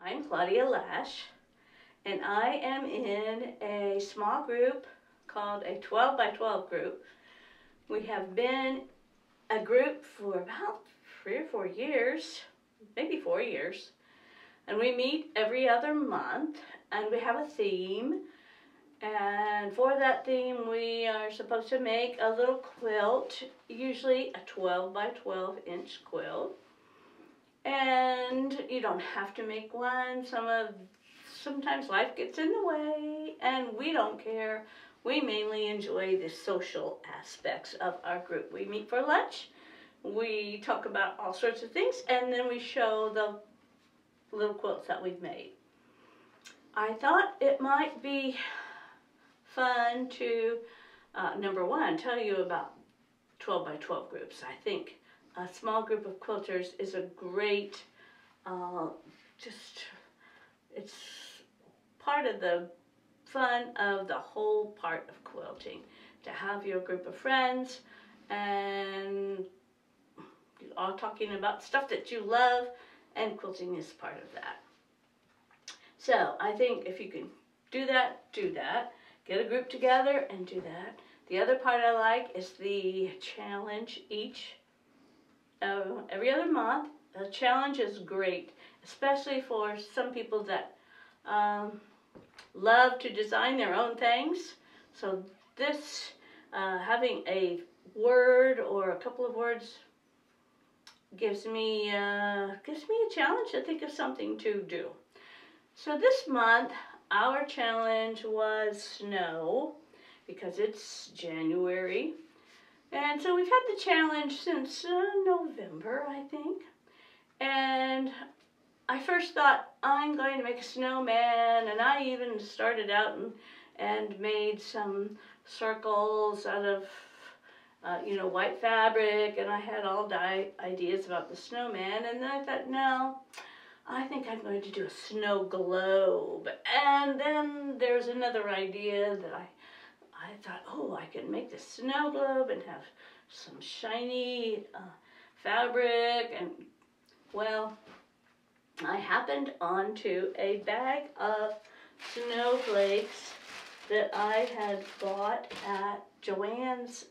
I'm Claudia Lash, and I am in a small group called a 12 by 12 group. We have been a group for about 3 or 4 years, maybe 4 years, and we meet every other month, and we have a theme, and for that theme we are supposed to make a little quilt, usually a 12 by 12 inch quilt. And you don't have to make one. Sometimes life gets in the way, and we don't care. We mainly enjoy the social aspects of our group. We meet for lunch, we talk about all sorts of things, and then we show the little quilts that we've made. I thought it might be fun to, number one, tell you about 12 by 12 groups. I think a small group of quilters is a great, it's part of the fun of the whole part of quilting, to have your group of friends and all talking about stuff that you love, and quilting is part of that. So I think if you can do that, get a group together and do that. The other part I like is the challenge every other month. The challenge is great, especially for some people that love to design their own things. So this, having a word or a couple of words gives me a challenge to think of something to do. So this month our challenge was snow, because it's January. And so we've had the challenge since November, I think. And I first thought, I'm going to make a snowman, and I even started out and made some circles out of, white fabric, and I had all ideas about the snowman, and then I thought, no, I think I'm going to do a snow globe. And then there's another idea that I thought, oh, I can make the snow globe and have some shiny fabric. And well, I happened onto a bag of snowflakes that I had bought at Joann's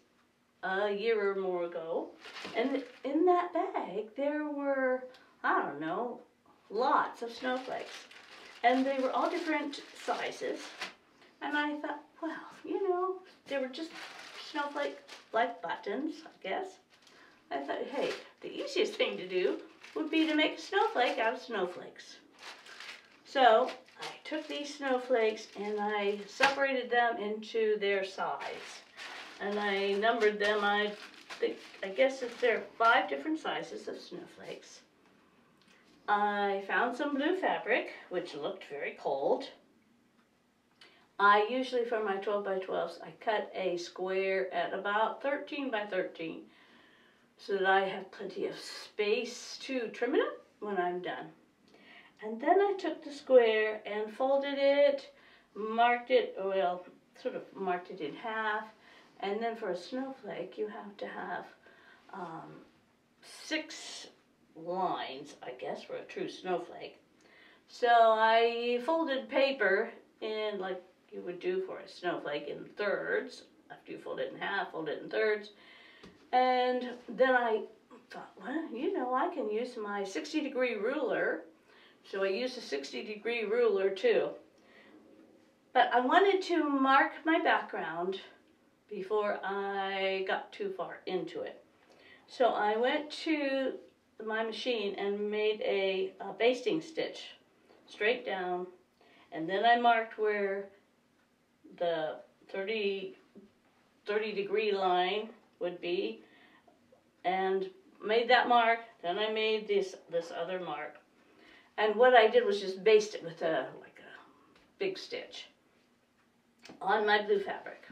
a year or more ago. And in that bag there were, I don't know, lots of snowflakes. And they were all different sizes. And I thought, well, they were just snowflake-like buttons, I guess. I thought, hey, the easiest thing to do would be to make a snowflake out of snowflakes. So I took these snowflakes and I separated them into their size. And I numbered them. I guess there are 5 different sizes of snowflakes. I found some blue fabric, which looked very cold. I usually, for my 12 by 12s, I cut a square at about 13 by 13 so that I have plenty of space to trim it up when I'm done. And then I took the square and folded it, marked it in half, and then for a snowflake you have to have 6 lines, I guess, for a true snowflake. So I folded paper in, like you would do for a snowflake, in thirds. After you fold it in half, fold it in thirds. And then I thought, well, I can use my 60-degree ruler. So I used a 60-degree ruler too. But I wanted to mark my background before I got too far into it. So I went to my machine and made a basting stitch straight down, and then I marked where the 30-degree line would be, and made that mark. Then I made this other mark, and what I did was just baste it with a big stitch on my blue fabric.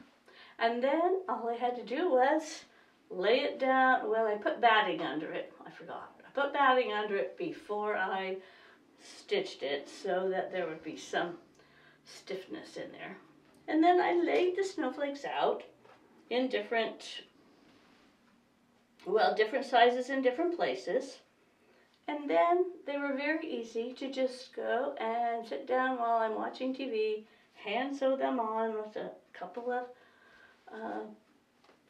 And then all I had to do was lay it down. Well, I put batting under it. I forgot. I put batting under it before I stitched it so that there would be some stiffness in there. And then I laid the snowflakes out in different sizes in different places. And then they were very easy to just go and sit down while I'm watching TV, hand sew them on with a couple of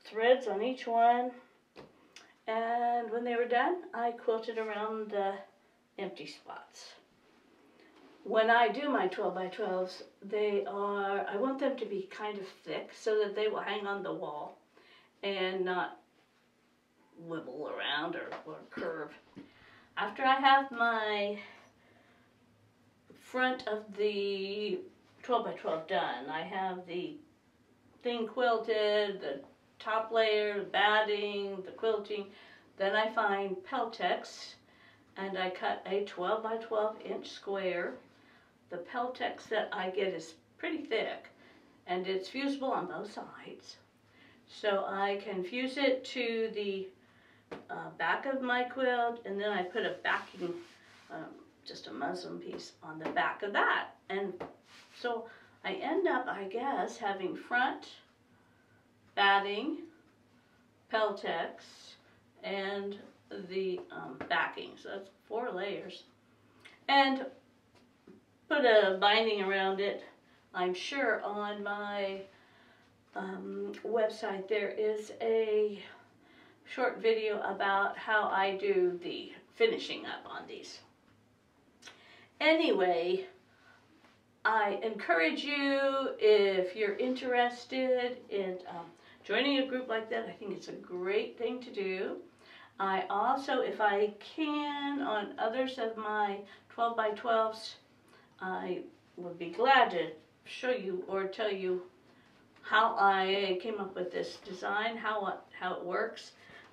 threads on each one. And when they were done, I quilted around the empty spots. When I do my 12 by 12s, I want them to be kind of thick so that they will hang on the wall and not wibble around or curve. After I have my front of the 12 by 12 done, I have the thing quilted, the top layer, the batting, the quilting. Then I find Peltex and I cut a 12 by 12 inch square. The Peltex that I get is pretty thick and it's fusible on both sides. So I can fuse it to the back of my quilt, and then I put a backing, just a muslin piece on the back of that. And so I end up, I guess, having front, batting, Peltex, and the backing. So that's 4 layers. And put a binding around it. I'm sure on my website there is a short video about how I do the finishing up on these. Anyway, I encourage you, if you're interested in joining a group like that, I think it's a great thing to do. I also, if I can, on others of my 12 by 12s, I would be glad to show you or tell you how I came up with this design, how it works.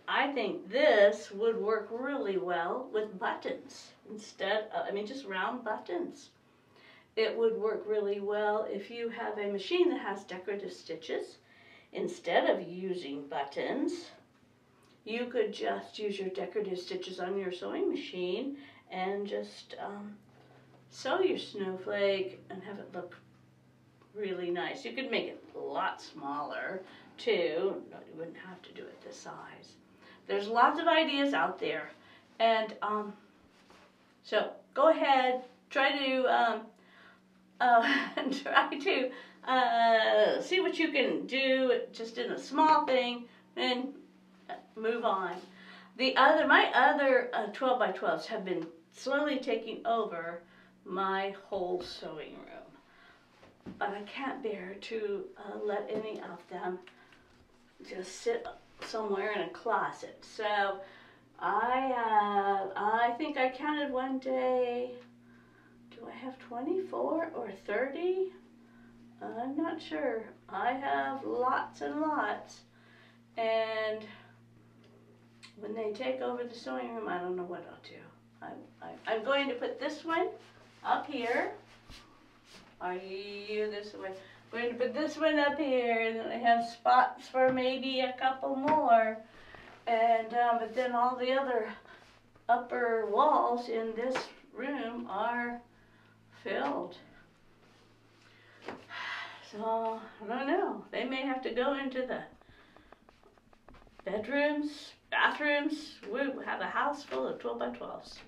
I think this would work really well with buttons instead of, just round buttons. It would work really well if you have a machine that has decorative stitches. Instead of using buttons, you could just use your decorative stitches on your sewing machine and just sew your snowflake and have it look really nice. You could make it a lot smaller too. No, you wouldn't have to do it this size. There's lots of ideas out there, and so go ahead, try to see what you can do just in a small thing, and move on. My other 12 by 12s have been slowly taking over my whole sewing room, but I can't bear to let any of them just sit somewhere in a closet. So I think I counted one day, do I have 24 or 30? I'm not sure. I have lots and lots, and when they take over the sewing room, I don't know what I'll do. I'm going to put this one up here. Are you this way? I'm going to put this one up here, and then I have spots for maybe a couple more. And but then all the other upper walls in this room are filled. So I don't know. They may have to go into the bedrooms, bathrooms. We have a house full of 12 by 12s.